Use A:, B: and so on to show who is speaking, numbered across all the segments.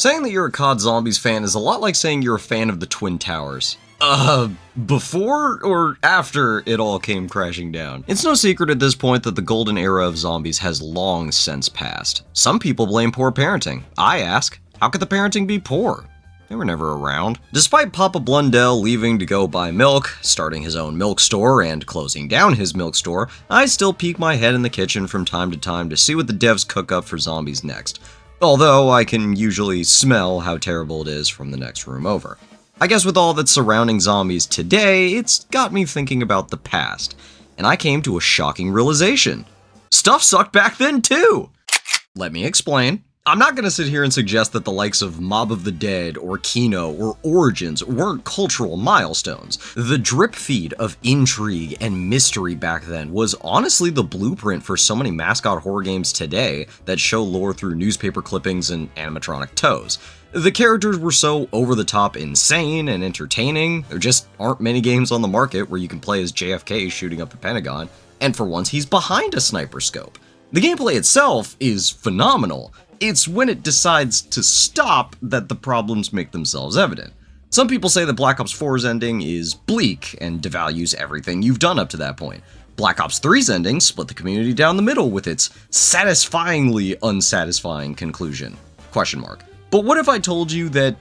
A: Saying that you're a CoD Zombies fan is a lot like saying you're a fan of the Twin Towers. Before or after it all came crashing down? It's no secret at this point that the golden era of zombies has long since passed. Some people blame poor parenting. I ask, how could the parenting be poor? They were never around. Despite Papa Blundell leaving to go buy milk, starting his own milk store, and closing down his milk store, I still peek my head in the kitchen from time to time to see what the devs cook up for zombies next. Although I can usually smell how terrible it is from the next room over. I guess with all that's surrounding zombies today, it's got me thinking about the past, and I came to a shocking realization. Stuff sucked back then too! Let me explain. I'm not gonna sit here and suggest that the likes of Mob of the Dead or Kino or Origins weren't cultural milestones. The drip feed of intrigue and mystery back then was honestly the blueprint for so many mascot horror games today that show lore through newspaper clippings and animatronic toes. The characters were so over-the-top insane and entertaining. There just aren't many games on the market where you can play as JFK shooting up the Pentagon, and for once he's behind a sniper scope. The gameplay itself is phenomenal. It's when it decides to stop that the problems make themselves evident. Some people say that Black Ops 4's ending is bleak and devalues everything you've done up to that point. Black Ops 3's ending split the community down the middle with its satisfyingly unsatisfying conclusion. Question mark. But what if I told you that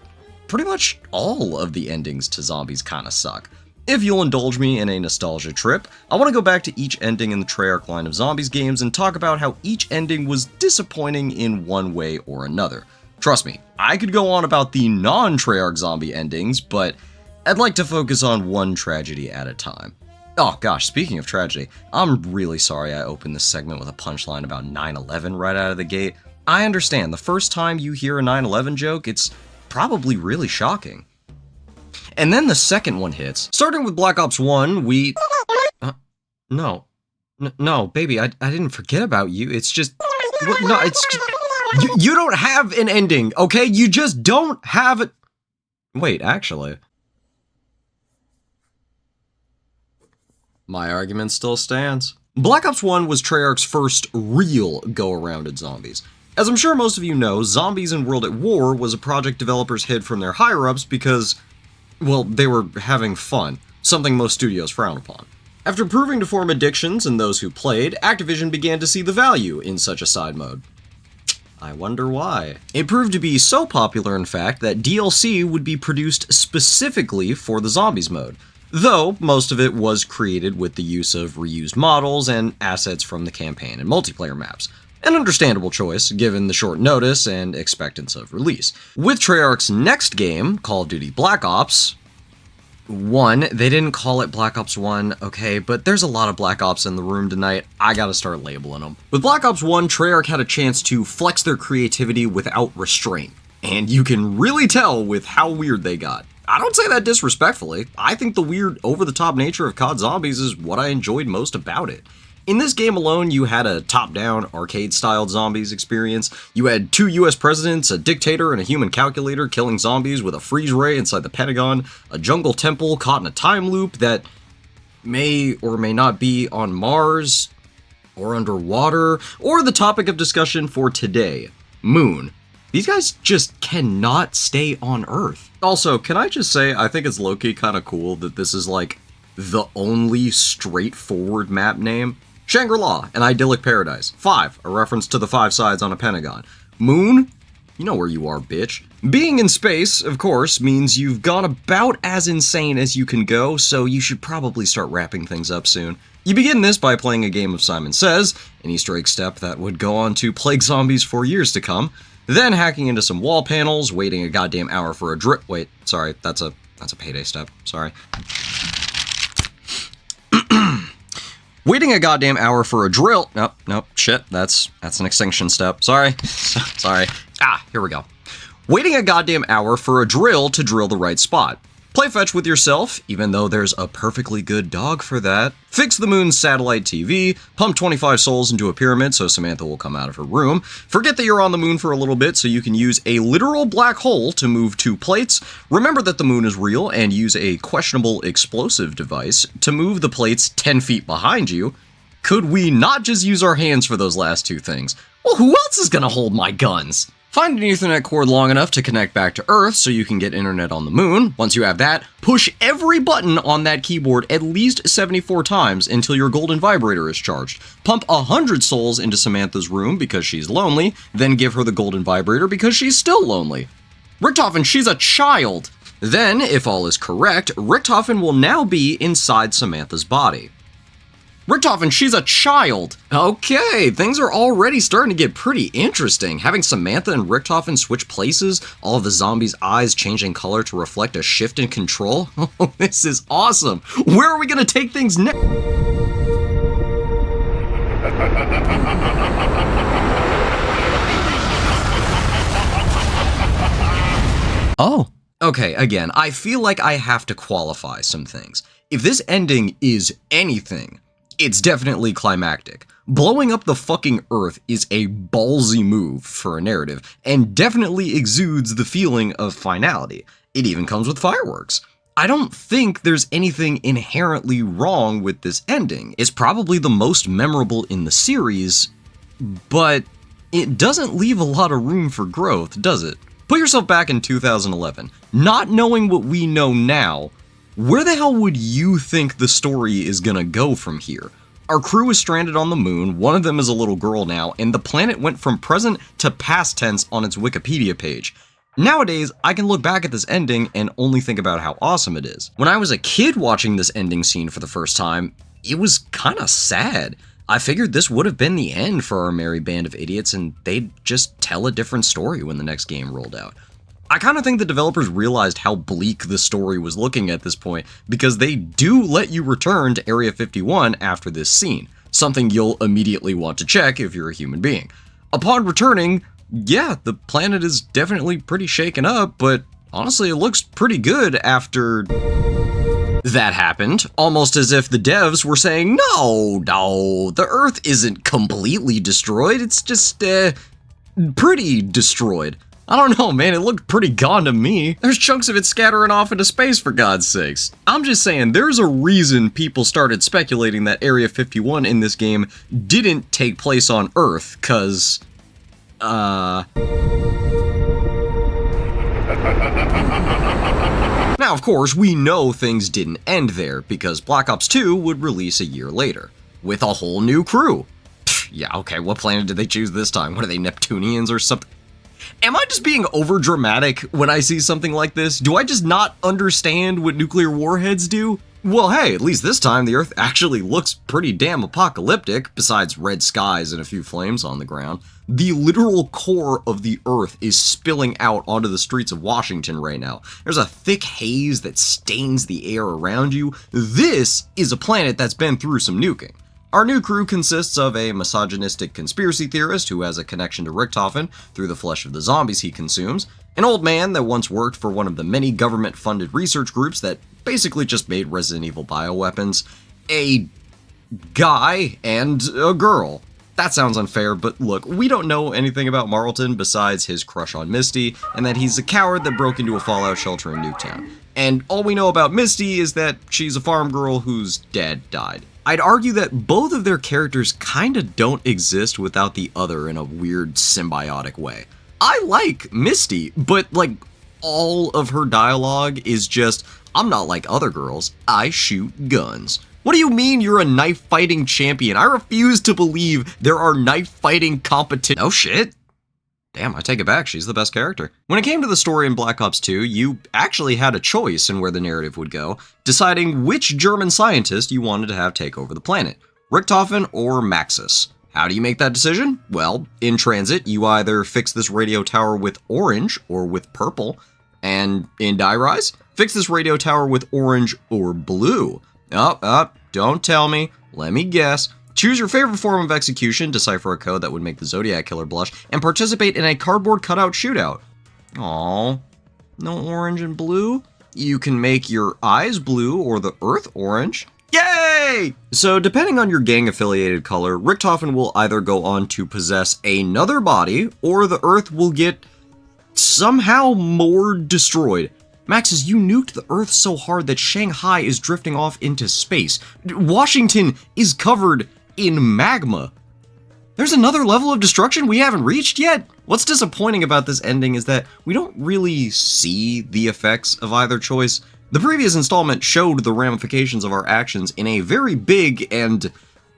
A: pretty much all of the endings to zombies kinda suck? If you'll indulge me in a nostalgia trip, I want to go back to each ending in the Treyarch line of zombies games and talk about how each ending was disappointing in one way or another. Trust me, I could go on about the non-Treyarch zombie endings, but I'd like to focus on one tragedy at a time. Oh gosh, speaking of tragedy, I'm really sorry I opened this segment with a punchline about 9/11 right out of the gate. I understand, the first time you hear a 9/11 joke, it's probably really shocking. And then the second one hits. Starting with Black Ops 1, No, baby, I didn't forget about you. It's just... No, it's just... You don't have an ending, okay? You just don't have it... Wait, actually... My argument still stands. Black Ops 1 was Treyarch's first real go-around at zombies. As I'm sure most of you know, Zombies in World at War was a project developers hid from their higher-ups because... well, they were having fun, something most studios frown upon. After proving to form addictions in those who played, Activision began to see the value in such a side mode. I wonder why. It proved to be so popular, in fact, that DLC would be produced specifically for the Zombies mode, though most of it was created with the use of reused models and assets from the campaign and multiplayer maps. An understandable choice, given the short notice and expectance of release. With Treyarch's next game, Call of Duty Black Ops 1, they didn't call it Black Ops 1, okay, but there's a lot of Black Ops in the room tonight, I gotta start labeling them. With Black Ops 1, Treyarch had a chance to flex their creativity without restraint, and you can really tell with how weird they got. I don't say that disrespectfully, I think the weird, over-the-top nature of CoD Zombies is what I enjoyed most about it. In this game alone, you had a top-down, arcade-styled zombies experience. You had 2 US presidents, a dictator, and a human calculator killing zombies with a freeze ray inside the Pentagon, a jungle temple caught in a time loop that may or may not be on Mars, or underwater, or the topic of discussion for today, Moon. These guys just cannot stay on Earth. Also, can I just say, I think it's low-key kind of cool that this is like the only straightforward map name. Shangri-La, an idyllic paradise. 5, a reference to the 5 sides on a pentagon. Moon? You know where you are, bitch. Being in space, of course, means you've gone about as insane as you can go, so you should probably start wrapping things up soon. You begin this by playing a game of Simon Says, an Easter egg step that would go on to plague zombies for years to come, then hacking into some wall panels, waiting a goddamn hour for a drip. Wait, sorry, that's a payday step, sorry. Waiting a goddamn hour for a drill. Nope, shit, that's an extinction step. Sorry. Here we go. Waiting a goddamn hour for a drill to drill the right spot. Play fetch with yourself, even though there's a perfectly good dog for that. Fix the moon's satellite TV, pump 25 souls into a pyramid so Samantha will come out of her room. Forget that you're on the moon for a little bit so you can use a literal black hole to move 2 plates. Remember that the moon is real and use a questionable explosive device to move the plates 10 feet behind you. Could we not just use our hands for those last 2 things? Well, who else is gonna hold my guns? Find an Ethernet cord long enough to connect back to Earth so you can get internet on the moon. Once you have that, push every button on that keyboard at least 74 times until your golden vibrator is charged. Pump 100 souls into Samantha's room because she's lonely, then give her the golden vibrator because she's still lonely. Richtofen, she's a child! Then, if all is correct, Richtofen will now be inside Samantha's body. Richtofen, she's a child! Okay, things are already starting to get pretty interesting. Having Samantha and Richtofen switch places, all of the zombies' eyes changing color to reflect a shift in control. Oh, this is awesome! Where are we gonna take things next? Oh. Okay, again, I feel like I have to qualify some things. If this ending is anything, it's definitely climactic. Blowing up the fucking Earth is a ballsy move for a narrative, and definitely exudes the feeling of finality. It even comes with fireworks. I don't think there's anything inherently wrong with this ending. It's probably the most memorable in the series, but it doesn't leave a lot of room for growth, does it? Put yourself back in 2011. Not knowing what we know now, where the hell would you think the story is gonna go from here? Our crew is stranded on the moon, one of them is a little girl now, and the planet went from present to past tense on its Wikipedia page. Nowadays, I can look back at this ending and only think about how awesome it is. When I was a kid watching this ending scene for the first time, it was kinda sad. I figured this would have been the end for our merry band of idiots and they'd just tell a different story when the next game rolled out. I kind of think the developers realized how bleak the story was looking at this point because they do let you return to Area 51 after this scene, something you'll immediately want to check if you're a human being. Upon returning, yeah, the planet is definitely pretty shaken up, but honestly it looks pretty good after that happened, almost as if the devs were saying, no, the Earth isn't completely destroyed, it's just, pretty destroyed. I don't know, man, it looked pretty gone to me. There's chunks of it scattering off into space, for God's sakes. I'm just saying, there's a reason people started speculating that Area 51 in this game didn't take place on Earth, cause, Now, of course, we know things didn't end there, because Black Ops 2 would release a year later, with a whole new crew. Pfft, yeah, okay, what planet did they choose this time? What are they, Neptunians or something? Am I just being overdramatic when I see something like this? Do I just not understand what nuclear warheads do? Well, hey, at least this time the Earth actually looks pretty damn apocalyptic, besides red skies and a few flames on the ground. The literal core of the Earth is spilling out onto the streets of Washington right now. There's a thick haze that stains the air around you. This is a planet that's been through some nuking. Our new crew consists of a misogynistic conspiracy theorist who has a connection to Richtofen through the flesh of the zombies he consumes, an old man that once worked for one of the many government-funded research groups that basically just made Resident Evil bioweapons, a guy, and a girl. That sounds unfair, but look, we don't know anything about Marlton besides his crush on Misty, and that he's a coward that broke into a fallout shelter in Nuketown. And all we know about Misty is that she's a farm girl whose dad died. I'd argue that both of their characters kinda don't exist without the other in a weird symbiotic way. I like Misty, but like all of her dialogue is just, I'm not like other girls, I shoot guns. What do you mean you're a knife-fighting champion? I refuse to believe there are knife-fighting competitions. Oh shit. Damn, I take it back, she's the best character. When it came to the story in Black Ops 2, you actually had a choice in where the narrative would go, deciding which German scientist you wanted to have take over the planet, Richtofen or Maxis. How do you make that decision? Well, in transit, you either fix this radio tower with orange or with purple, and in Die Rise, fix this radio tower with orange or blue. Don't tell me, let me guess. Choose your favorite form of execution, decipher a code that would make the Zodiac Killer blush, and participate in a cardboard cutout shootout. Aww, no orange and blue? You can make your eyes blue or the Earth orange. Yay! So depending on your gang-affiliated color, Richtofen will either go on to possess another body, or the Earth will get somehow more destroyed. Maxis, you nuked the Earth so hard that Shanghai is drifting off into space. Washington is covered in magma. There's another level of destruction we haven't reached yet? What's disappointing about this ending is that we don't really see the effects of either choice. The previous installment showed the ramifications of our actions in a very big and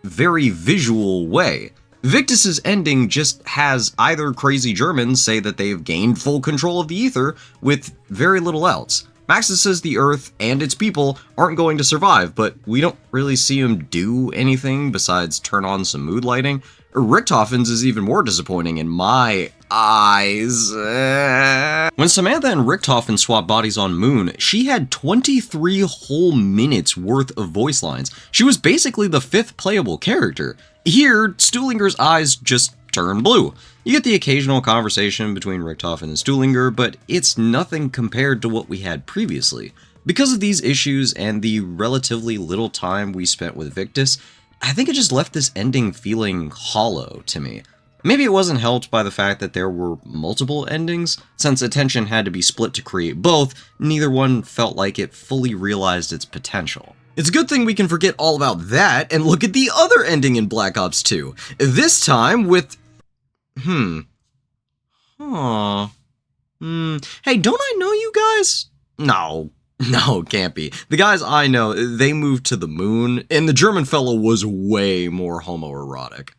A: very visual way. Victus's ending just has either crazy Germans say that they've gained full control of the ether with very little else. Maxis says the Earth and its people aren't going to survive, but we don't really see him do anything besides turn on some mood lighting. Richthofen's is even more disappointing in my eyes. When Samantha and Richthofen swapped bodies on Moon, she had 23 whole minutes worth of voice lines. She was basically the 5th playable character. Here, Stuhlinger's eyes just turn blue. You get the occasional conversation between Richthofen and Stuhlinger, but it's nothing compared to what we had previously. Because of these issues and the relatively little time we spent with Victus, I think it just left this ending feeling hollow to me. Maybe it wasn't helped by the fact that there were multiple endings. Since attention had to be split to create both, neither one felt like it fully realized its potential. It's a good thing we can forget all about that and look at the other ending in Black Ops 2. This time with... Hey, don't I know you guys? No, it can't be. The guys I know, they moved to the moon, and the German fellow was way more homoerotic.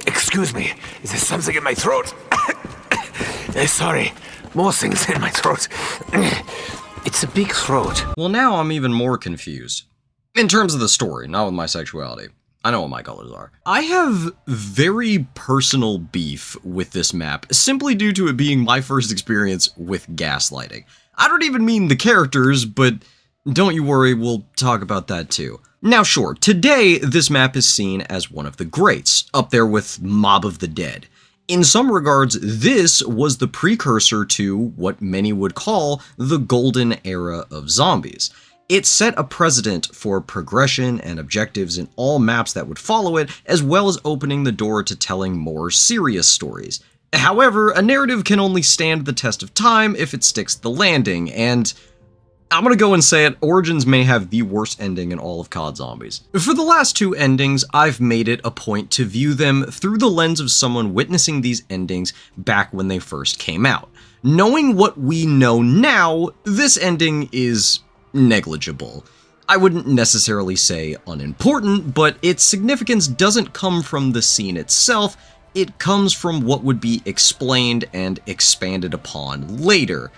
B: Excuse me, is there something in my throat? Sorry, more things in my throat. It's a big throat.
A: Well, now I'm even more confused. In terms of the story, not with my sexuality. I know what my colors are. I have very personal beef with this map, simply due to it being my first experience with gaslighting. I don't even mean the characters, but don't you worry, we'll talk about that too. Now sure, today this map is seen as one of the greats, up there with Mob of the Dead. In some regards, this was the precursor to what many would call the golden era of zombies. It set a precedent for progression and objectives in all maps that would follow it, as well as opening the door to telling more serious stories. However, a narrative can only stand the test of time if it sticks the landing, and I'm gonna go and say it, Origins may have the worst ending in all of COD Zombies. For the last two endings, I've made it a point to view them through the lens of someone witnessing these endings back when they first came out. Knowing what we know now, this ending is negligible. I wouldn't necessarily say unimportant, but its significance doesn't come from the scene itself, it comes from what would be explained and expanded upon later.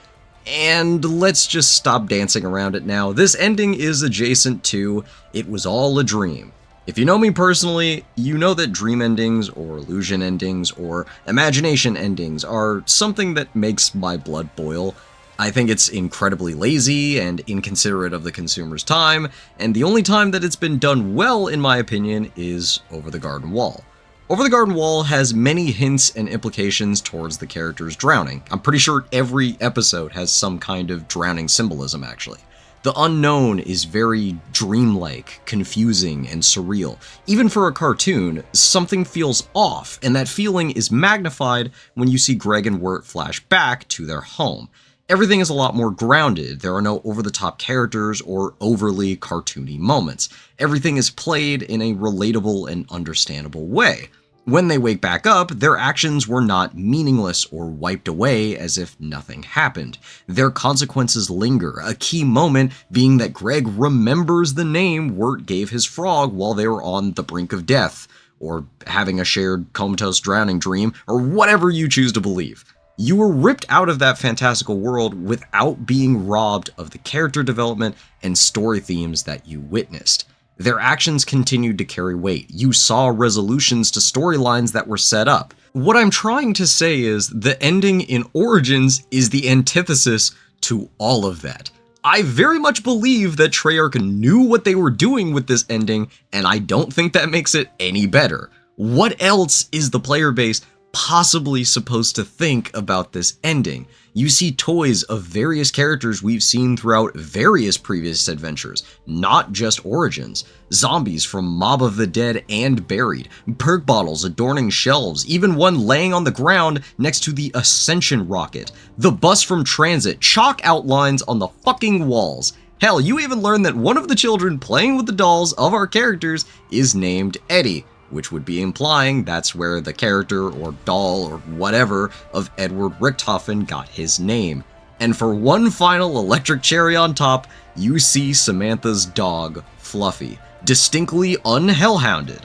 A: And let's just stop dancing around it now. This ending is adjacent to "It was all a dream." If you know me personally, you know that dream endings or illusion endings or imagination endings are something that makes my blood boil. I think it's incredibly lazy and inconsiderate of the consumer's time, and the only time that it's been done well, in my opinion, is Over the Garden Wall. Over the Garden Wall has many hints and implications towards the characters drowning. I'm pretty sure every episode has some kind of drowning symbolism, actually. The unknown is very dreamlike, confusing, and surreal. Even for a cartoon, something feels off, and that feeling is magnified when you see Greg and Wirt flash back to their home. Everything is a lot more grounded. There are no over-the-top characters or overly cartoony moments. Everything is played in a relatable and understandable way. When they wake back up, their actions were not meaningless or wiped away as if nothing happened. Their consequences linger, a key moment being that Greg remembers the name Wirt gave his frog while they were on the brink of death, or having a shared comatose drowning dream, or whatever you choose to believe. You were ripped out of that fantastical world without being robbed of the character development and story themes that you witnessed. Their actions continued to carry weight. You saw resolutions to storylines that were set up. What I'm trying to say is the ending in Origins is the antithesis to all of that. I very much believe that Treyarch knew what they were doing with this ending, and I don't think that makes it any better. What else is the player base possibly supposed to think about this ending? You see toys of various characters we've seen throughout various previous adventures, not just Origins. Zombies from Mob of the Dead and Buried, perk bottles adorning shelves, even one laying on the ground next to the Ascension rocket, the bus from Transit, chalk outlines on the fucking walls. Hell, you even learn that one of the children playing with the dolls of our characters is named Eddie. which would be implying that's where the character or doll or whatever of Edward Richthofen got his name. And for one final electric cherry on top, you see Samantha's dog, Fluffy, distinctly unhellhounded.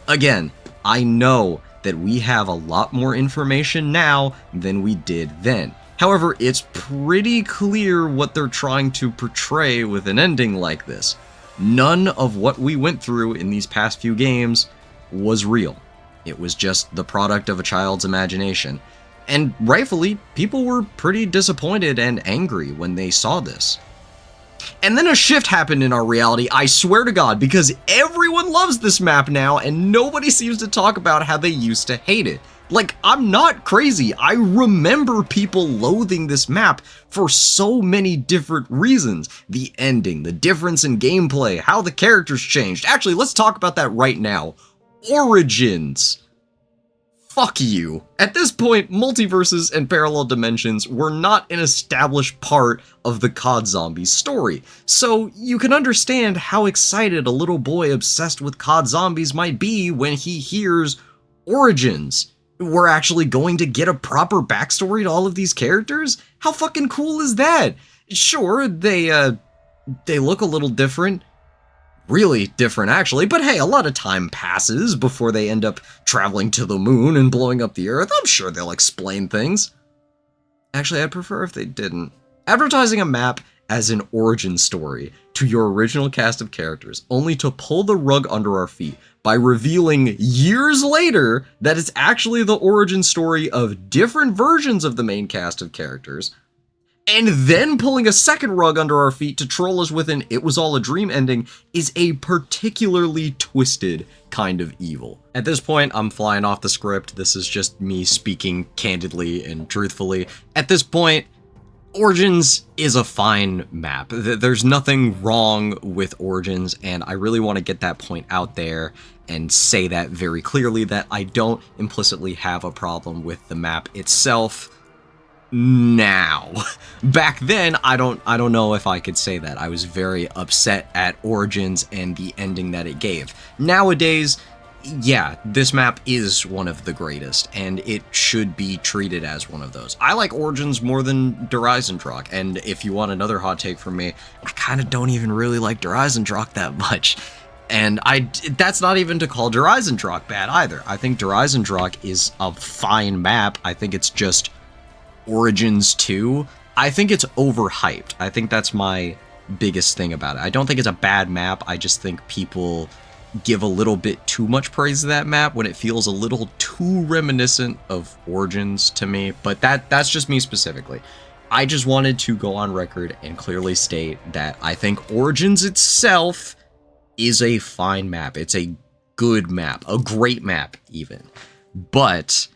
A: Again, I know that we have a lot more information now than we did then. However, it's pretty clear what they're trying to portray with an ending like this. None of what we went through in these past few games was real. It was just the product of a child's imagination. And rightfully, people were pretty disappointed and angry when they saw this. And then a shift happened in our reality, I swear to God, because everyone loves this map now and nobody seems to talk about how they used to hate it. Like, I'm not crazy. I remember people loathing this map for so many different reasons. The ending, the difference in gameplay, how the characters changed. Actually, let's talk about that right now. Origins. Fuck you. At this point, multiverses and parallel dimensions were not an established part of the CoD Zombies story, so you can understand how excited a little boy obsessed with CoD Zombies might be when he hears Origins. We're actually going to get a proper backstory to all of these characters? How fucking cool is that? Sure, they look a little different. Really different, actually, but hey, a lot of time passes before they end up traveling to the moon and blowing up the Earth. I'm sure they'll explain things. Actually, I'd prefer if they didn't. Advertising a map as an origin story to your original cast of characters, only to pull the rug under our feet by revealing years later that it's actually the origin story of different versions of the main cast of characters, and then pulling a second rug under our feet to troll us with an "it was all a dream" ending is a particularly twisted kind of evil. At this point, I'm flying off the script. This is just me speaking candidly and truthfully. At this point, Origins is a fine map. There's nothing wrong with Origins, and I really want to get that point out there and say that very clearly, that I don't implicitly have a problem with the map itself. Now, back then, I don't know if I could say that. I was very upset at Origins and the ending that it gave. Nowadays, yeah, this map is one of the greatest, and it should be treated as one of those. I like Origins more than Dreisendrach, and if you want another hot take from me, I kind of don't even really like Dreisendrach that much. And that's not even to call Dreisendrach bad either. I think Dreisendrach is a fine map. I think it's just Origins 2, I think it's overhyped. I think that's my biggest thing about it. I don't think it's a bad map. I just think people give a little bit too much praise to that map when it feels a little too reminiscent of Origins to me. But that's just me specifically. I just wanted to go on record and clearly state that I think Origins itself is a fine map. It's a good map, a great map even. But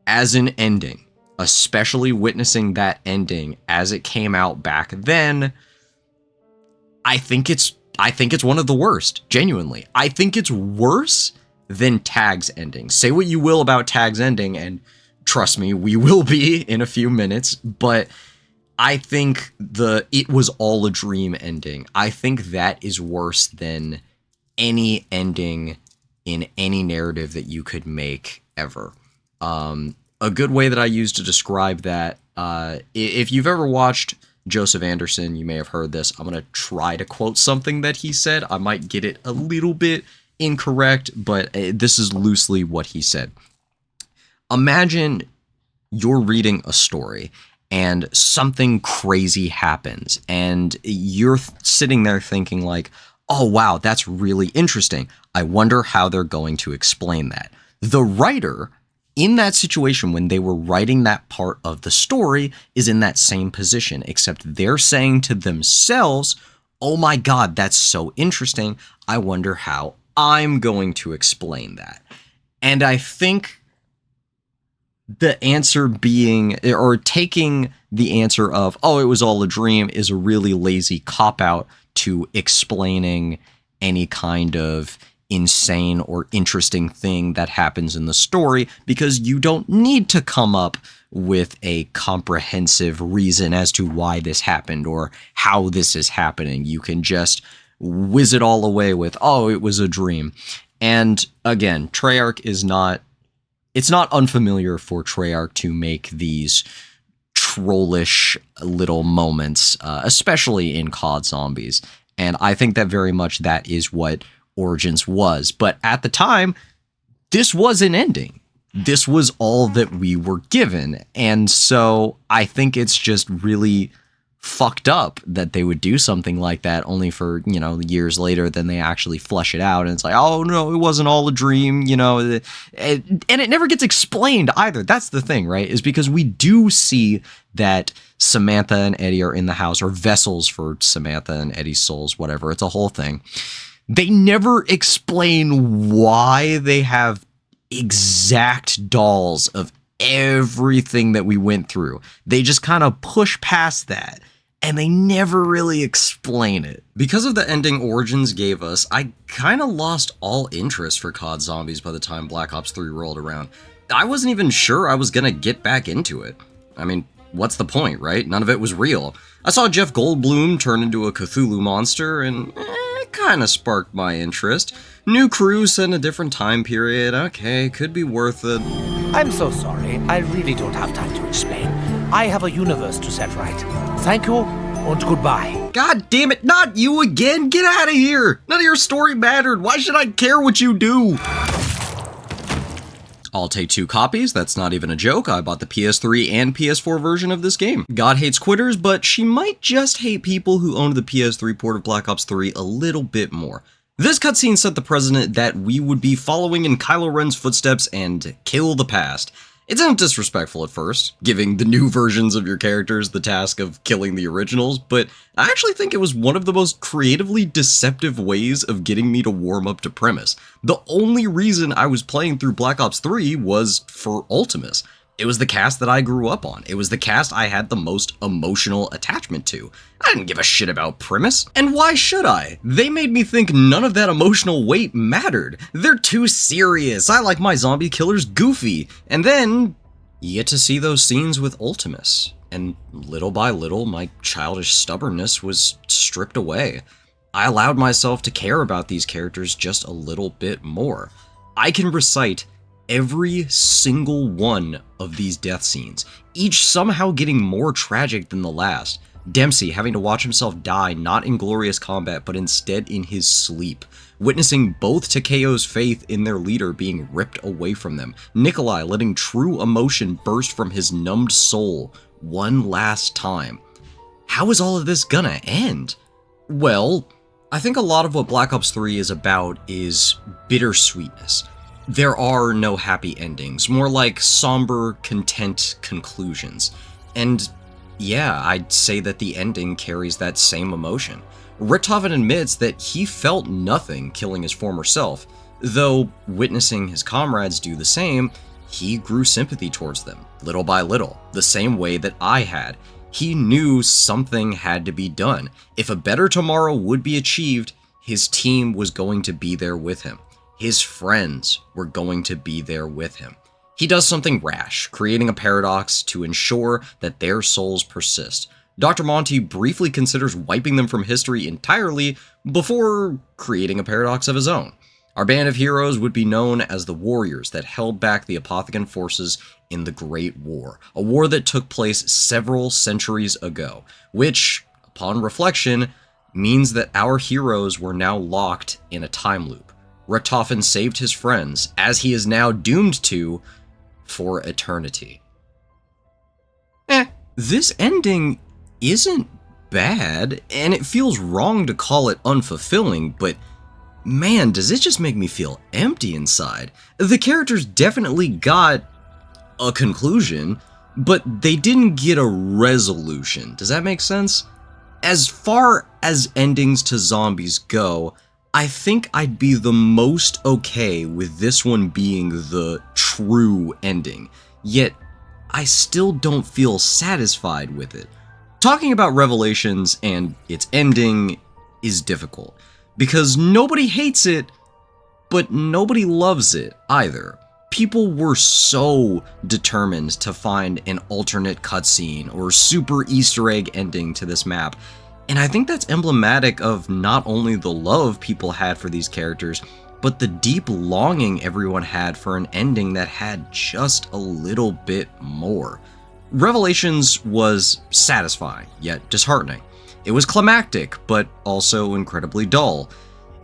A: as an ending, especially witnessing that ending as it came out back then, I think it's one of the worst, genuinely. I think it's worse than Tag's ending. Say what you will about Tag's ending, and trust me, we will be in a few minutes, but I think the "it was all a dream" ending, I think that is worse than any ending in any narrative that you could make ever. A good way that I use to describe that, if you've ever watched Joseph Anderson, you may have heard this. I'm going to try to quote something that he said. I might get it a little bit incorrect, but this is loosely what he said. Imagine you're reading a story and something crazy happens, and you're sitting there thinking like, oh wow, that's really interesting. I wonder how they're going to explain that. The writer in that situation, when they were writing that part of the story, is in that same position, except they're saying to themselves, oh my God, that's so interesting. I wonder how I'm going to explain that. And I think the answer being, or taking the answer of, oh, it was all a dream, is a really lazy cop-out to explaining any kind of insane or interesting thing that happens in the story, because you don't need to come up with a comprehensive reason as to why this happened or how this is happening. You can just whiz it all away with, oh, it was a dream. And again, Treyarch is not, it's not unfamiliar for Treyarch to make these trollish little moments, especially in COD Zombies. And I think that very much that is what Origins was. But at the time, this was an ending. This was all that we were given. And so I think it's just really fucked up that they would do something like that only for, years later than they actually flesh it out. And it's like, oh no, it wasn't all a dream, and it never gets explained either. That's the thing, right? Is because we do see that Samantha and Eddie are in the house, or vessels for Samantha and Eddie's souls, whatever. It's a whole thing. They never explain why they have exact dolls of everything that we went through. They just kind of push past that, and they never really explain it. Because of the ending Origins gave us, I kind of lost all interest for COD Zombies by the time Black Ops 3 rolled around. I wasn't even sure I was gonna get back into it. I mean, what's the point, right? None of it was real. I saw Jeff Goldblum turn into a Cthulhu monster, and it kind of sparked my interest. New crew set in a different time period. Okay, could be worth it.
B: I'm so sorry. I really don't have time to explain. I have a universe to set right. Thank you, and goodbye.
A: God damn it, not you again! Get out of here! None of your story mattered. Why should I care what you do? I'll take 2 copies, that's not even a joke. I bought the PS3 and PS4 version of this game. God hates quitters, but she might just hate people who owned the PS3 port of Black Ops 3 a little bit more. This cutscene set the precedent that we would be following in Kylo Ren's footsteps and kill the past. It sounds disrespectful at first, giving the new versions of your characters the task of killing the originals, but I actually think it was one of the most creatively deceptive ways of getting me to warm up to premise. The only reason I was playing through Black Ops 3 was for Ultimus. It was the cast that I grew up on. It was the cast I had the most emotional attachment to. I didn't give a shit about premise. And why should I? They made me think none of that emotional weight mattered. They're too serious. I like my zombie killers goofy. And then you get to see those scenes with Ultimus. And little by little, my childish stubbornness was stripped away. I allowed myself to care about these characters just a little bit more. I can recite every single one of these death scenes, each somehow getting more tragic than the last. Dempsey having to watch himself die not in glorious combat, but instead in his sleep, witnessing both Takeo's faith in their leader being ripped away from them. Nikolai letting true emotion burst from his numbed soul one last time. How is all of this gonna end? Well, I think a lot of what Black Ops 3 is about is bittersweetness. There are no happy endings, more like somber, content conclusions. And yeah, I'd say that the ending carries that same emotion. Richthofen admits that he felt nothing killing his former self, though witnessing his comrades do the same, he grew sympathy towards them, little by little, the same way that I had. He knew something had to be done. If a better tomorrow would be achieved, his team was going to be there with him. His friends were going to be there with him. He does something rash, creating a paradox to ensure that their souls persist. Dr. Monty briefly considers wiping them from history entirely before creating a paradox of his own. Our band of heroes would be known as the warriors that held back the Apothecan forces in the Great War, a war that took place several centuries ago, which, upon reflection, means that our heroes were now locked in a time loop. Richthofen saved his friends, as he is now doomed to, for eternity. This ending isn't bad, and it feels wrong to call it unfulfilling, but man, does it just make me feel empty inside. The characters definitely got a conclusion, but they didn't get a resolution. Does that make sense? As far as endings to zombies go, I think I'd be the most okay with this one being the true ending, yet I still don't feel satisfied with it. Talking about Revelations and its ending is difficult, because nobody hates it, but nobody loves it either. People were so determined to find an alternate cutscene or super Easter egg ending to this map, and I think that's emblematic of not only the love people had for these characters, but the deep longing everyone had for an ending that had just a little bit more. Revelations was satisfying, yet disheartening. It was climactic, but also incredibly dull.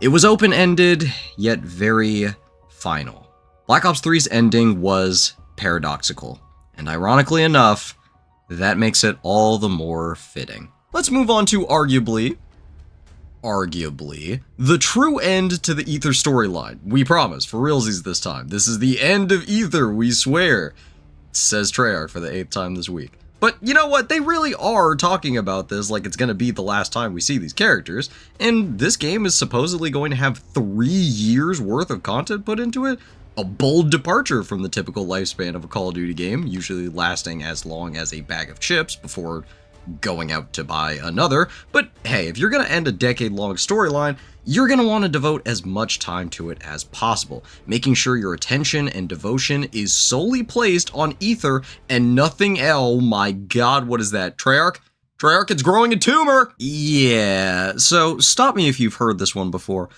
A: It was open-ended, yet very final. Black Ops 3's ending was paradoxical, and ironically enough, that makes it all the more fitting. Let's move on to arguably, the true end to the Ether storyline. We promise, for realsies this time. This is the end of Ether, we swear, says Treyarch for the 8th time this week. But you know what? They really are talking about this like it's going to be the last time we see these characters, and this game is supposedly going to have 3 years worth of content put into it. A bold departure from the typical lifespan of a Call of Duty game, usually lasting as long as a bag of chips before going out to buy another. But hey, if you're going to end a decade-long storyline, you're going to want to devote as much time to it as possible, making sure your attention and devotion is solely placed on Ether and nothing else. My god, what is that? Treyarch? Treyarch, it's growing a tumor! Yeah, so stop me if you've heard this one before.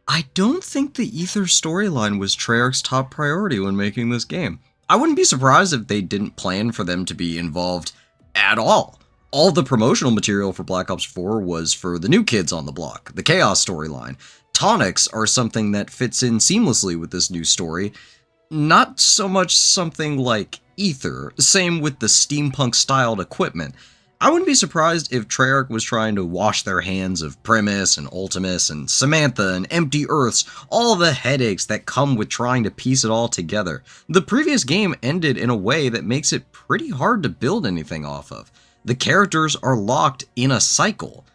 A: I don't think the Ether storyline was Treyarch's top priority when making this game. I wouldn't be surprised if they didn't plan for them to be involved at all. All the promotional material for Black Ops 4 was for the new kids on the block, the Chaos storyline. Tonics are something that fits in seamlessly with this new story, not so much something like Ether. Same with the steampunk-styled equipment. I wouldn't be surprised if Treyarch was trying to wash their hands of Primus and Ultimus and Samantha and Empty Earths, all the headaches that come with trying to piece it all together. The previous game ended in a way that makes it pretty hard to build anything off of. The characters are locked in a cycle.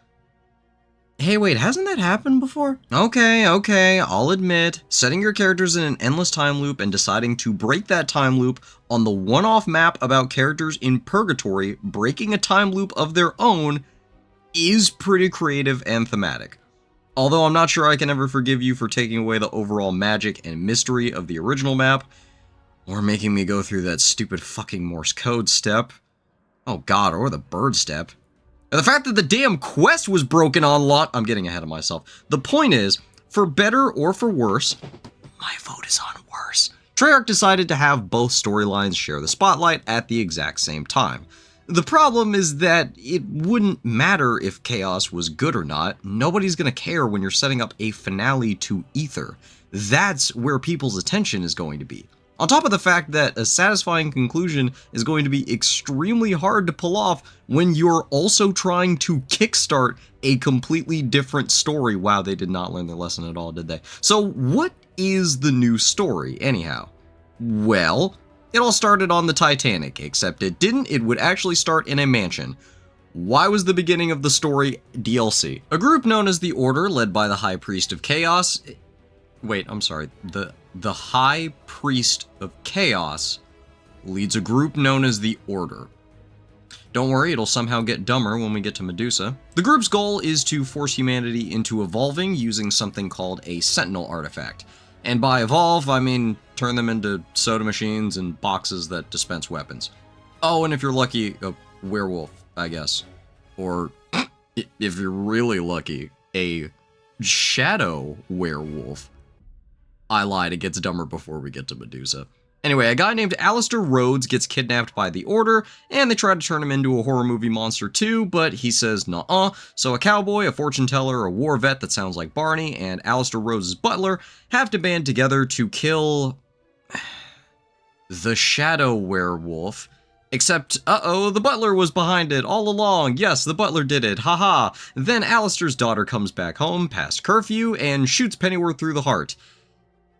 A: Hey, wait, hasn't that happened before? Okay, I'll admit, setting your characters in an endless time loop and deciding to break that time loop on the one-off map about characters in Purgatory breaking a time loop of their own is pretty creative and thematic. Although I'm not sure I can ever forgive you for taking away the overall magic and mystery of the original map, or making me go through that stupid fucking Morse code step. Oh god, or the bird step. And the fact that the damn quest was broken on lot. I'm getting ahead of myself. The point is, for better or for worse, my vote is on worse. Treyarch decided to have both storylines share the spotlight at the exact same time. The problem is that it wouldn't matter if Chaos was good or not. Nobody's gonna care when you're setting up a finale to Ether. That's where people's attention is going to be. On top of the fact that a satisfying conclusion is going to be extremely hard to pull off when you're also trying to kickstart a completely different story. Wow, they did not learn their lesson at all, did they? So what is the new story, anyhow? Well, it all started on the Titanic, except it didn't. It would actually start in a mansion. Why was the beginning of the story DLC? A group known as the Order, led by the High Priest of Chaos... Wait, I'm sorry. The High Priest of Chaos leads a group known as the Order. Don't worry, it'll somehow get dumber when we get to Medusa. The group's goal is to force humanity into evolving using something called a Sentinel artifact. And by evolve, I mean turn them into soda machines and boxes that dispense weapons. Oh, and if you're lucky, a werewolf, I guess. Or, if you're really lucky, a shadow werewolf. I lied, it gets dumber before we get to Medusa. Anyway, a guy named Alistair Rhodes gets kidnapped by the Order, and they try to turn him into a horror movie monster too, but he says nuh-uh. So a cowboy, a fortune teller, a war vet that sounds like Barney, and Alistair Rhodes' butler have to band together to kill... the shadow werewolf. Except, uh-oh, the butler was behind it all along. Yes, the butler did it, haha. Then Alistair's daughter comes back home past curfew and shoots Pennyworth through the heart.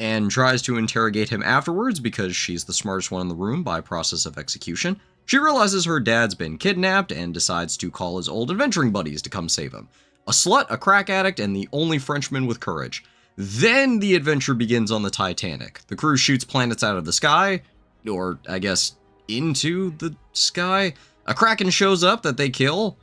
A: And tries to interrogate him afterwards because she's the smartest one in the room by process of execution. She realizes her dad's been kidnapped and decides to call his old adventuring buddies to come save him. A slut, a crack addict, and the only Frenchman with courage. Then the adventure begins on the Titanic. The crew shoots planets out of the sky, or I guess into the sky. A Kraken shows up that they kill.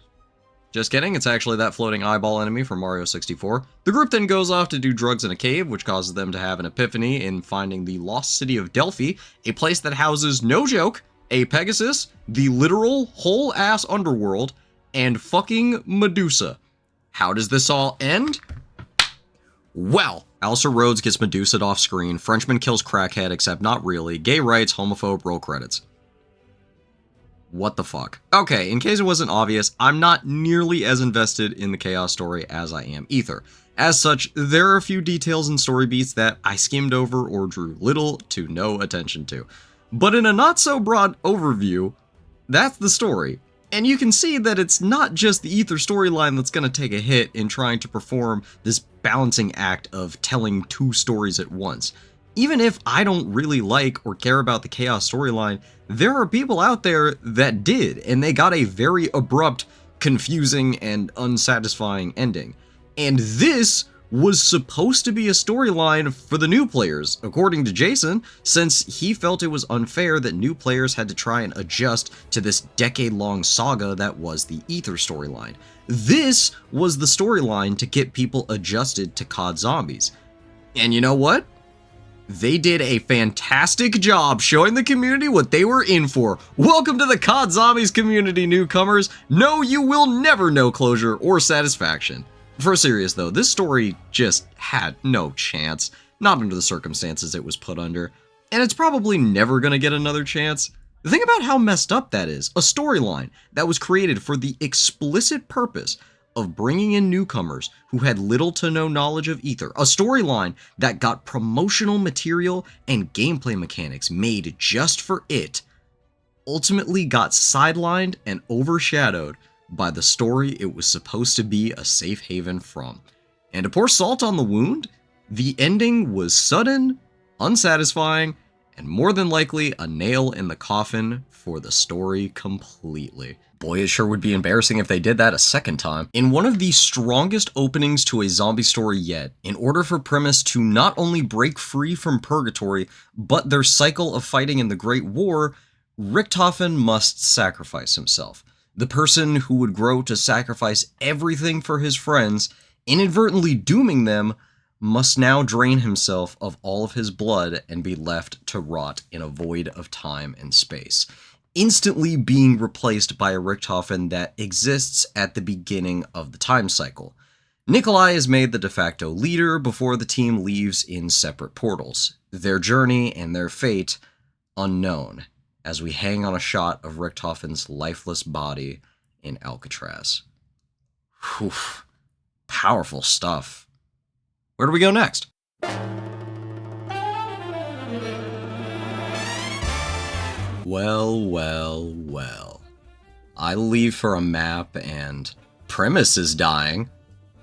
A: Just kidding, it's actually that floating eyeball enemy from Mario 64. The group then goes off to do drugs in a cave, which causes them to have an epiphany in finding the lost city of Delphi, a place that houses, no joke, a Pegasus, the literal whole-ass underworld, and fucking Medusa. How does this all end? Well, Alistair Rhodes gets Medusa'd off screen, Frenchman kills Crackhead, except not really, gay rights, homophobe, roll credits. What the fuck? Okay, in case it wasn't obvious, I'm not nearly as invested in the Chaos story as I am Ether. As such, there are a few details and story beats that I skimmed over or drew little to no attention to. But in a not so broad overview, that's the story. And you can see that it's not just the Ether storyline that's going to take a hit in trying to perform this balancing act of telling two stories at once. Even if I don't really like or care about the Chaos storyline, there are people out there that did, and they got a very abrupt, confusing, and unsatisfying ending. And this was supposed to be a storyline for the new players, according to Jason, since he felt it was unfair that new players had to try and adjust to this decade-long saga that was the Ether storyline. This was the storyline to get people adjusted to CoD Zombies. And you know what? They did a fantastic job showing the community what they were in for. Welcome to the CoD Zombies community, newcomers. No, you will never know closure or satisfaction. For serious though, this story just had no chance. Not under the circumstances it was put under. And it's probably never gonna get another chance. Think about how messed up that is. A storyline that was created for the explicit purpose of bringing in newcomers who had little to no knowledge of Ether. A storyline that got promotional material and gameplay mechanics made just for it, ultimately got sidelined and overshadowed by the story it was supposed to be a safe haven from. And to pour salt on the wound, the ending was sudden, unsatisfying, and more than likely a nail in the coffin for the story completely. Boy, it sure would be embarrassing if they did that a second time. In one of the strongest openings to a zombie story yet, in order for Primus to not only break free from purgatory, but their cycle of fighting in the Great War, Richthofen must sacrifice himself. The person who would grow to sacrifice everything for his friends, inadvertently dooming them, must now drain himself of all of his blood and be left to rot in a void of time and space, instantly being replaced by a Richthofen that exists at the beginning of the time cycle. Nikolai is made the de facto leader before the team leaves in separate portals, their journey and their fate unknown, as we hang on a shot of Richthofen's lifeless body in Alcatraz. Whew. Powerful stuff. Where do we go next? Well. I leave for a map and Primus is dying,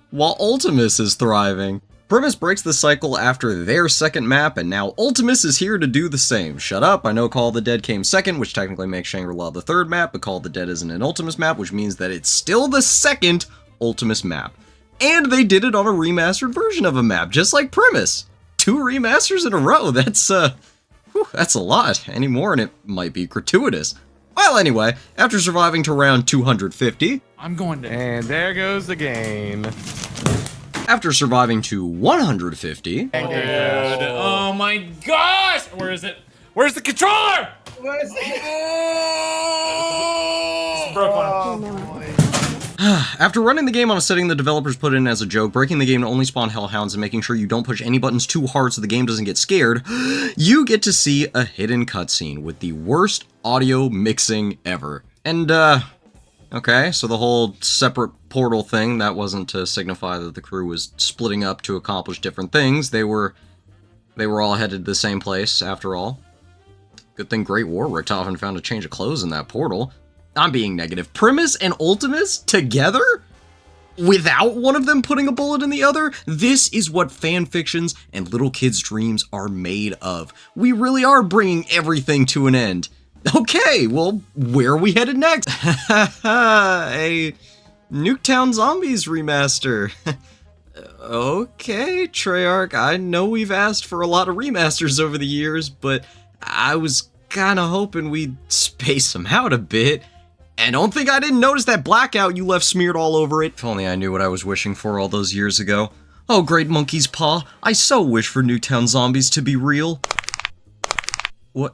A: while Ultimus is thriving. Primus breaks the cycle after their second map, and now Ultimus is here to do the same. Shut up, I know Call of the Dead came second, which technically makes Shangri-La the third map, but Call of the Dead isn't an Ultimus map, which means that it's still the second Ultimus map. And they did it on a remastered version of a map, just like Primus. 2 remasters in a row, that's a lot. Any more and it might be gratuitous. Well, anyway, after surviving to round 250...
C: I'm going to...
D: And there goes the game.
A: After surviving to 150...
C: Oh my gosh! Where is it? Where's the controller?
E: Where's the...
C: It's broke one.
A: After running the game on a setting the developers put in as a joke, breaking the game to only spawn hellhounds and making sure you don't push any buttons too hard so the game doesn't get scared, you get to see a hidden cutscene with the worst audio mixing ever. And, okay, so the whole separate portal thing, that wasn't to signify that the crew was splitting up to accomplish different things. They were all headed to the same place, after all. Good thing Great War Richthofen found a change of clothes in that portal. I'm being negative. Primus and Ultimus together? Without one of them putting a bullet in the other? This is what fan fictions and little kids' dreams are made of. We really are bringing everything to an end. Okay, well, where are we headed next? A Nuketown Zombies remaster. Okay, Treyarch, I know we've asked for a lot of remasters over the years, but I was kinda hoping we'd space them out a bit. And don't think I didn't notice that blackout you left smeared all over it. If only I knew what I was wishing for all those years ago. Oh, great monkey's paw, I so wish for Nuketown Zombies to be real. What?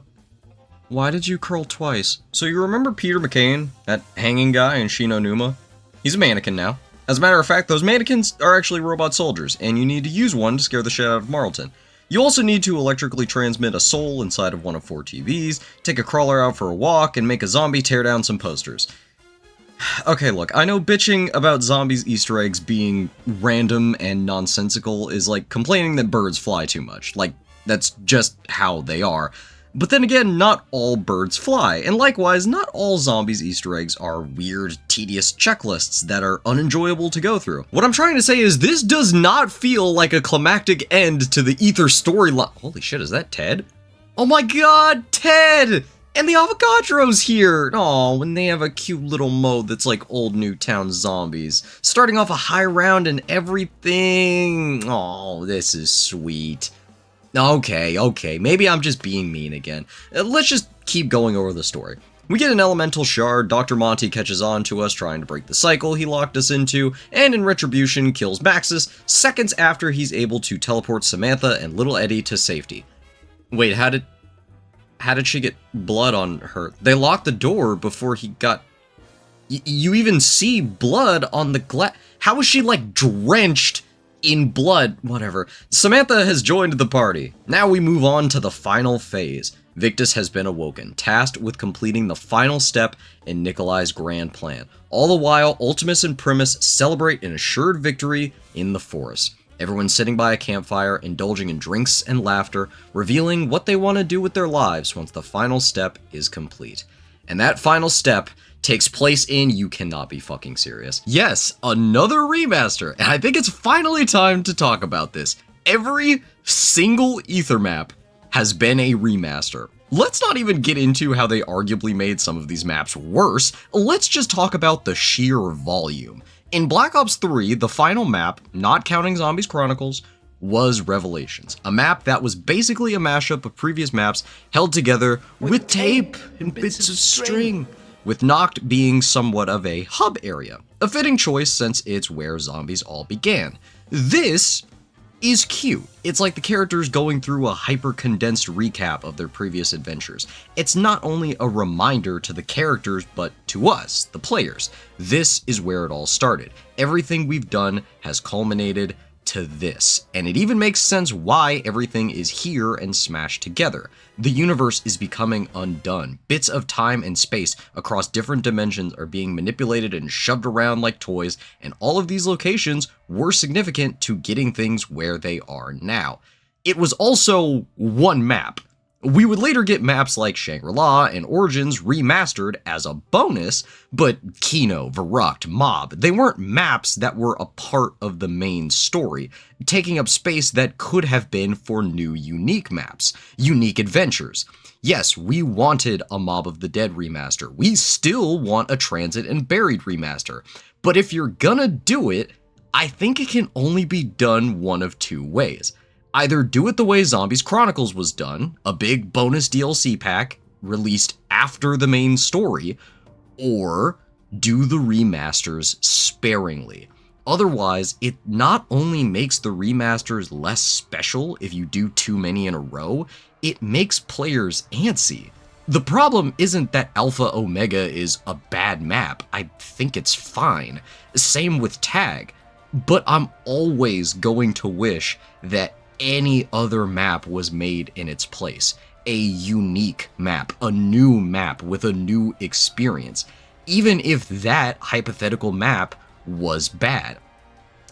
A: Why did you curl twice? So you remember Peter McCain, that hanging guy in Shinonuma? He's a mannequin now. As a matter of fact, those mannequins are actually robot soldiers, and you need to use one to scare the shit out of Marlton. You also need to electrically transmit a soul inside of one of 4 TVs, take a crawler out for a walk, and make a zombie tear down some posters. Okay, look, I know bitching about zombies' Easter eggs being random and nonsensical is like complaining that birds fly too much. Like, that's just how they are. But then again, not all birds fly, and likewise, not all zombies' Easter eggs are weird, tedious checklists that are unenjoyable to go through. What I'm trying to say is this does not feel like a climactic end to the Ether storyline. Holy shit, is that Ted? Oh my god, Ted! And the Avogadro's here! Oh, and they have a cute little mode that's like old Newtown zombies. Starting off a high round and everything. Oh, this is sweet. Okay, maybe I'm just being mean again. Let's just keep going over the story. We get an elemental shard, Dr. Monty catches on to us trying to break the cycle he locked us into, and in retribution kills Maxis seconds after he's able to teleport Samantha and little Eddie to safety. Wait, how did she get blood on her? They locked the door before he got... you even see blood on the glass. How was she, like, drenched in blood? Whatever. Samantha has joined the party. Now we move on to the final phase. Victus has been awoken, tasked with completing the final step in Nikolai's grand plan. All the while, Ultimus and Primus celebrate an assured victory in the forest. Everyone's sitting by a campfire, indulging in drinks and laughter, revealing what they want to do with their lives once the final step is complete. And that final step takes place in, you cannot be fucking serious, yes, another remaster, and I think it's finally time to talk about this. Every single Ether map has been a remaster. Let's not even get into how they arguably made some of these maps worse, let's just talk about the sheer volume. In Black Ops 3, the final map, not counting Zombies Chronicles, was Revelations, a map that was basically a mashup of previous maps held together with tape and bits of string, with Noct being somewhat of a hub area, a fitting choice since it's where zombies all began. This is cute. It's like the characters going through a hyper-condensed recap of their previous adventures. It's not only a reminder to the characters, but to us, the players. This is where it all started. Everything we've done has culminated to this, and it even makes sense why everything is here and smashed together. The universe is becoming undone. Bits of time and space across different dimensions are being manipulated and shoved around like toys, and all of these locations were significant to getting things where they are now. It was also one map. We would later get maps like Shangri-La and Origins remastered as a bonus, but Kino, Verrucht, Mob, they weren't maps that were a part of the main story, taking up space that could have been for new unique maps, unique adventures. Yes, we wanted a Mob of the Dead remaster. We still want a Transit and Buried remaster. But if you're gonna do it, I think it can only be done one of two ways. Either do it the way Zombies Chronicles was done, a big bonus DLC pack released after the main story, or do the remasters sparingly. Otherwise, it not only makes the remasters less special if you do too many in a row, it makes players antsy. The problem isn't that Alpha Omega is a bad map, I think it's fine. Same with Tag, but I'm always going to wish that any other map was made in its place. A unique map, a new map with a new experience, even if that hypothetical map was bad.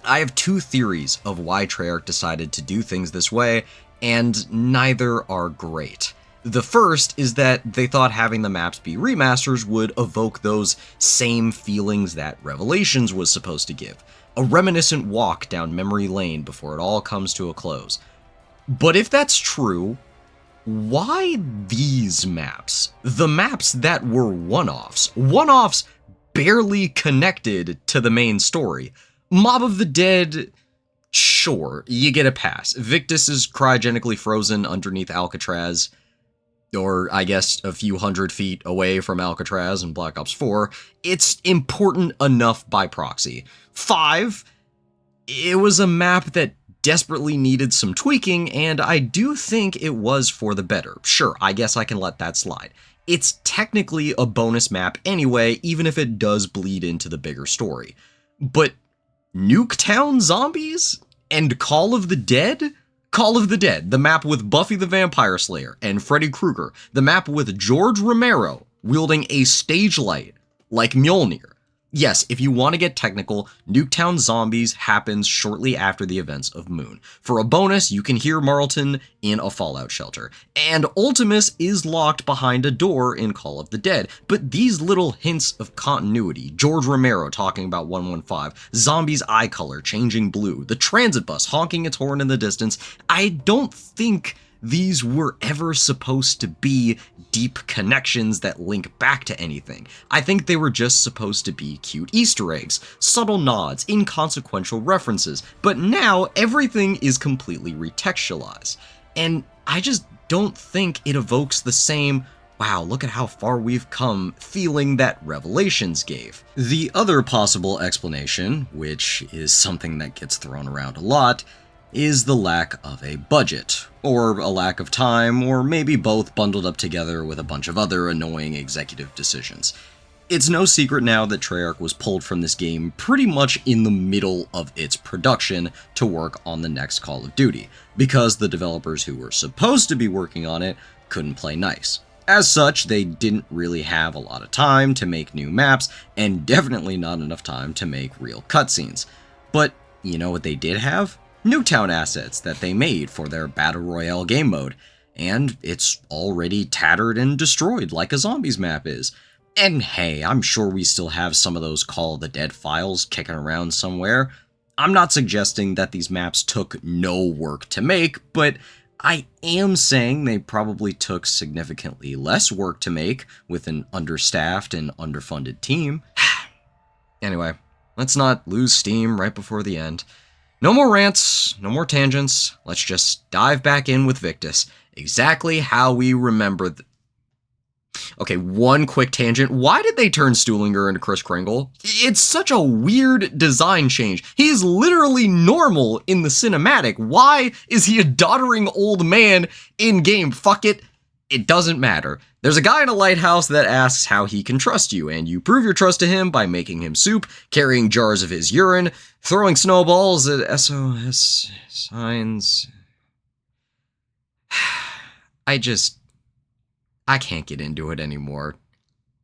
A: I have two theories of why Treyarch decided to do things this way, and neither are great. The first is that they thought having the maps be remasters would evoke those same feelings that Revelations was supposed to give. A reminiscent walk down memory lane before it all comes to a close. But if that's true, why these maps? The maps that were one-offs. One-offs barely connected to the main story. Mob of the Dead, sure, you get a pass. Victus is cryogenically frozen underneath Alcatraz, or I guess a few hundred feet away from Alcatraz in Black Ops 4. It's important enough by proxy. 5, it was a map that desperately needed some tweaking, and I do think it was for the better. Sure, I guess I can let that slide. It's technically a bonus map anyway, even if it does bleed into the bigger story. But Nuketown Zombies and Call of the Dead? Call of the Dead, the map with Buffy the Vampire Slayer and Freddy Krueger, the map with George Romero wielding a stage light like Mjolnir. Yes, if you want to get technical, Nuketown Zombies happens shortly after the events of Moon. For a bonus, you can hear Marlton in a fallout shelter, and Ultimus is locked behind a door in Call of the Dead, but these little hints of continuity, George Romero talking about 115, Zombies' eye color changing blue, the transit bus honking its horn in the distance, I don't think these were ever supposed to be deep connections that link back to anything. I think they were just supposed to be cute Easter eggs, subtle nods, inconsequential references, but now everything is completely retextualized. And I just don't think it evokes the same, wow, look at how far we've come, feeling that Revelations gave. The other possible explanation, which is something that gets thrown around a lot, is the lack of a budget, or a lack of time, or maybe both bundled up together with a bunch of other annoying executive decisions. It's no secret now that Treyarch was pulled from this game pretty much in the middle of its production to work on the next Call of Duty, because the developers who were supposed to be working on it couldn't play nice. As such, they didn't really have a lot of time to make new maps, and definitely not enough time to make real cutscenes. But you know what they did have? Nuketown assets that they made for their Battle Royale game mode, and it's already tattered and destroyed like a Zombies map is. And hey, I'm sure we still have some of those Call of the Dead files kicking around somewhere. I'm not suggesting that these maps took no work to make, but I am saying they probably took significantly less work to make with an understaffed and underfunded team. Anyway, let's not lose steam right before the end. No more rants, no more tangents, let's just dive back in with Victus, exactly how we remember Okay, one quick tangent, why did they turn Stuhlinger into Kris Kringle? It's such a weird design change. He is literally normal in the cinematic, why is he a doddering old man in-game? Fuck it, it doesn't matter. There's a guy in a lighthouse that asks how he can trust you, and you prove your trust to him by making him soup, carrying jars of his urine, throwing snowballs at SOS signs. I can't get into it anymore.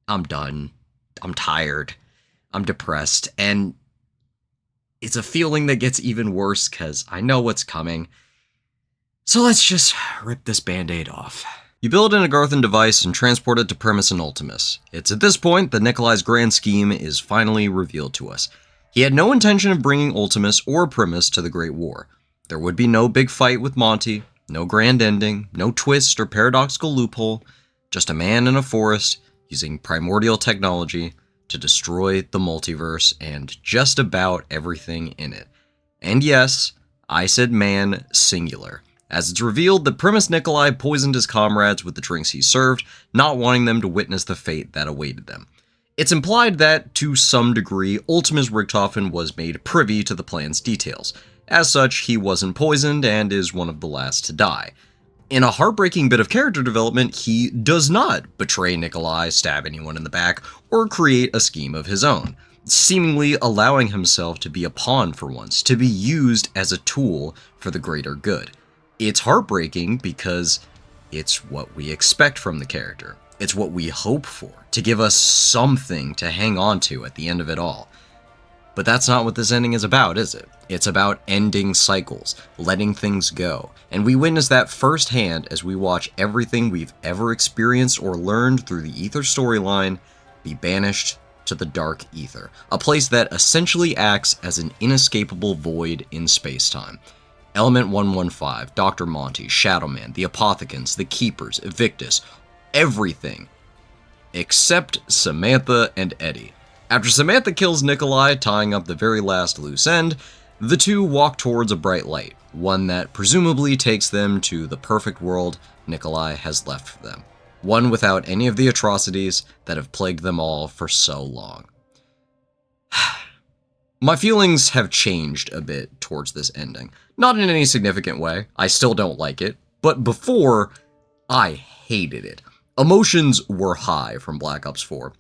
A: I'm done. I'm tired. I'm depressed, and it's a feeling that gets even worse because I know what's coming. So let's just rip this band-aid off. You build an Agarthan device and transport it to Primus and Ultimus. It's at this point that Nikolai's grand scheme is finally revealed to us. He had no intention of bringing Ultimus or Primus to the Great War. There would be no big fight with Monty, no grand ending, no twist or paradoxical loophole, just a man in a forest using primordial technology to destroy the multiverse and just about everything in it. And yes, I said man singular, as it's revealed that Primus Nikolai poisoned his comrades with the drinks he served, not wanting them to witness the fate that awaited them. It's implied that, to some degree, Ultimus Richtofen was made privy to the plan's details. As such, he wasn't poisoned and is one of the last to die. In a heartbreaking bit of character development, he does not betray Nikolai, stab anyone in the back, or create a scheme of his own, seemingly allowing himself to be a pawn for once, to be used as a tool for the greater good. It's heartbreaking because it's what we expect from the character. It's what we hope for, to give us something to hang on to at the end of it all. But that's not what this ending is about, is it? It's about ending cycles, letting things go. And we witness that firsthand as we watch everything we've ever experienced or learned through the Ether storyline be banished to the Dark Ether, a place that essentially acts as an inescapable void in space-time. Element 115, Dr. Monty, Shadowman, the Apothecans, the Keepers, Evictus, everything except Samantha and Eddie. After Samantha kills Nikolai, tying up the very last loose end, the two walk towards a bright light, one that presumably takes them to the perfect world Nikolai has left for them, one without any of the atrocities that have plagued them all for so long. My feelings have changed a bit towards this ending. Not in any significant way, I still don't like it, but before, I hated it. Emotions were high from Black Ops 4.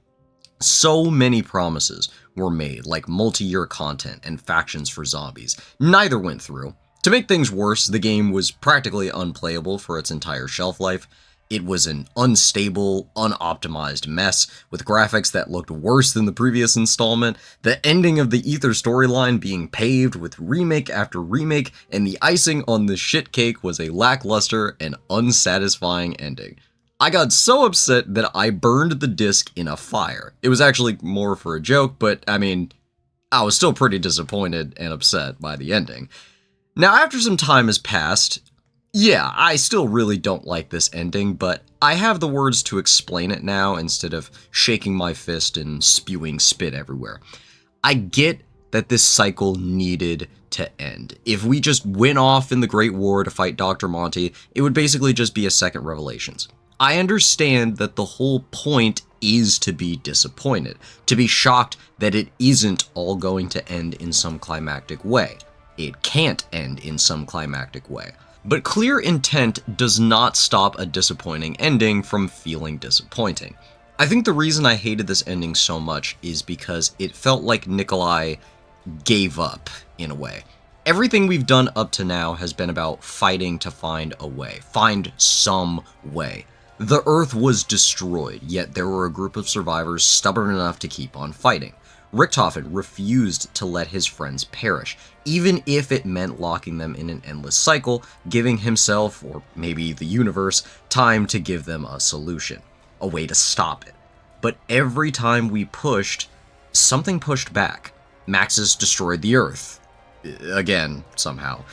A: So many promises were made, like multi-year content and factions for zombies. Neither went through. To make things worse, the game was practically unplayable for its entire shelf life. It was an unstable, unoptimized mess, with graphics that looked worse than the previous installment, the ending of the Ether storyline being paved with remake after remake, and the icing on the shit cake was a lackluster and unsatisfying ending. I got so upset that I burned the disc in a fire. It was actually more for a joke, but I mean, I was still pretty disappointed and upset by the ending. Now, after some time has passed, yeah, I still really don't like this ending, but I have the words to explain it now instead of shaking my fist and spewing spit everywhere. I get that this cycle needed to end. If we just went off in the Great War to fight Dr. Monty, it would basically just be a second Revelations. I understand that the whole point is to be disappointed, to be shocked that it isn't all going to end in some climactic way. It can't end in some climactic way. But clear intent does not stop a disappointing ending from feeling disappointing. I think the reason I hated this ending so much is because it felt like Nikolai gave up, in a way. Everything we've done up to now has been about fighting to find a way, find some way. The Earth was destroyed, yet there were a group of survivors stubborn enough to keep on fighting. Richtofen refused to let his friends perish, even if it meant locking them in an endless cycle, giving himself, or maybe the universe, time to give them a solution, a way to stop it. But every time we pushed, something pushed back. Maxis destroyed the Earth. Again, somehow.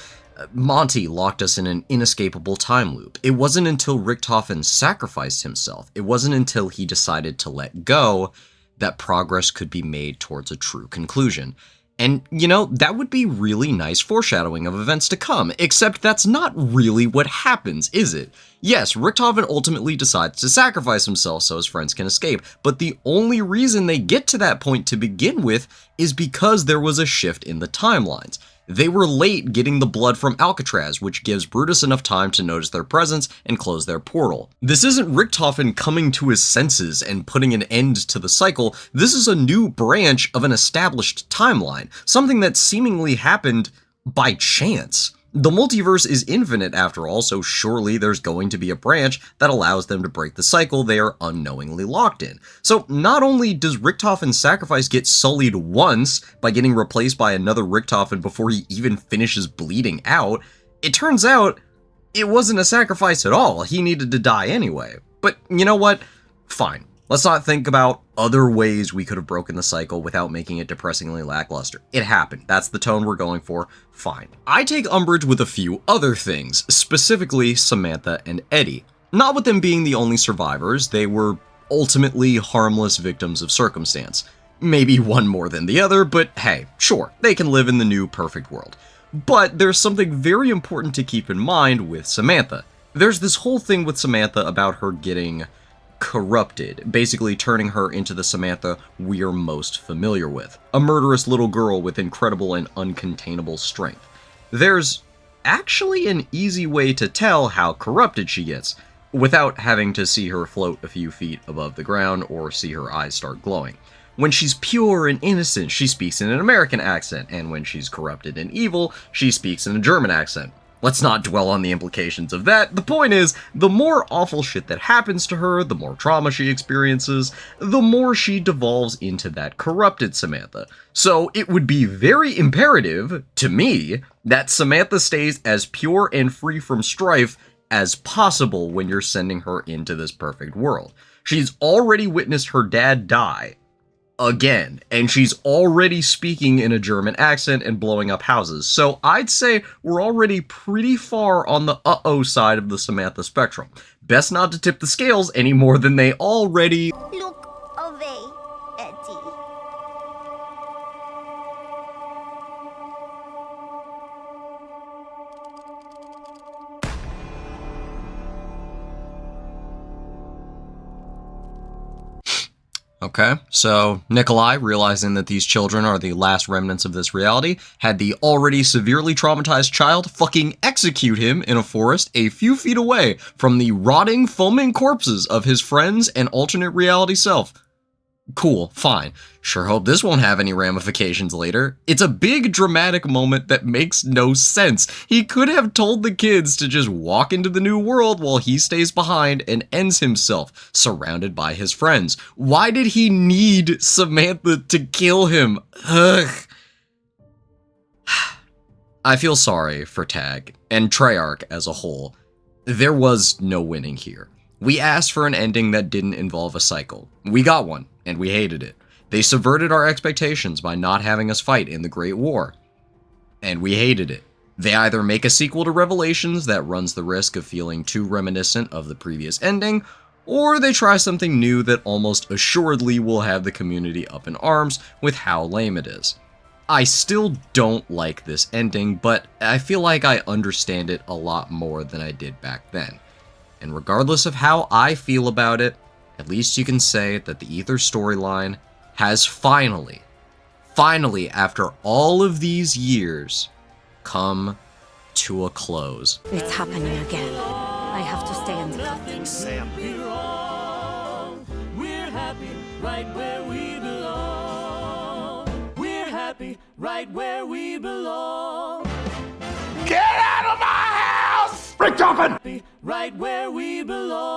A: Monty locked us in an inescapable time loop. It wasn't until Richtofen sacrificed himself, it wasn't until he decided to let go, that progress could be made towards a true conclusion. And, you know, that would be really nice foreshadowing of events to come, except that's not really what happens, is it? Yes, Richtofen ultimately decides to sacrifice himself so his friends can escape, but the only reason they get to that point to begin with is because there was a shift in the timelines. They were late getting the blood from Alcatraz, which gives Brutus enough time to notice their presence and close their portal. This isn't Richtofen coming to his senses and putting an end to the cycle. This is a new branch of an established timeline, something that seemingly happened by chance. The multiverse is infinite after all, so surely there's going to be a branch that allows them to break the cycle they are unknowingly locked in. So not only does Richtofen's sacrifice get sullied once by getting replaced by another Richtofen before he even finishes bleeding out, it turns out it wasn't a sacrifice at all. He needed to die anyway. But you know what? Fine. Let's not think about other ways we could have broken the cycle without making it depressingly lackluster. It happened. That's the tone we're going for. Fine. I take umbrage with a few other things, specifically Samantha and Eddie. Not with them being the only survivors, they were ultimately harmless victims of circumstance. Maybe one more than the other, but hey, sure, they can live in the new perfect world. But there's something very important to keep in mind with Samantha. There's this whole thing with Samantha about her getting corrupted, basically turning her into the Samantha we're most familiar with. A murderous little girl with incredible and uncontainable strength. There's actually an easy way to tell how corrupted she gets, without having to see her float a few feet above the ground or see her eyes start glowing. When she's pure and innocent, she speaks in an American accent, and when she's corrupted and evil, she speaks in a German accent. Let's not dwell on the implications of that. The point is, the more awful shit that happens to her, the more trauma she experiences, the more she devolves into that corrupted Samantha. So it would be very imperative, to me, that Samantha stays as pure and free from strife as possible when you're sending her into this perfect world. She's already witnessed her dad die. Again, and she's already speaking in a German accent and blowing up houses, so I'd say we're already pretty far on the uh-oh side of the Samantha spectrum. Best not to tip the scales any more than they already—
E: Look away, Eddie.
A: Okay, so Nikolai, realizing that these children are the last remnants of this reality, had the already severely traumatized child fucking execute him in a forest a few feet away from the rotting, foaming corpses of his friends and alternate reality self. Cool, fine. Sure hope this won't have any ramifications later. It's a big dramatic moment that makes no sense. He could have told the kids to just walk into the new world while he stays behind and ends himself, surrounded by his friends. Why did he need Samantha to kill him? Ugh. I feel sorry for Tag and Treyarch as a whole. There was no winning here. We asked for an ending that didn't involve a cycle. We got one, and we hated it. They subverted our expectations by not having us fight in the Great War, and we hated it. They either make a sequel to Revelations that runs the risk of feeling too reminiscent of the previous ending, or they try something new that almost assuredly will have the community up in arms with how lame it is. I still don't like this ending, but I feel like I understand it a lot more than I did back then. And regardless of how I feel about it, at least you can say that the Ether storyline has finally, after all of these years, come to a close.
F: It's happening again. I have to stay in the cult.
G: Sam. We're happy right where we belong. We're happy right where we belong.
B: Get out of my house! Rick Johnson!
G: Right where we belong.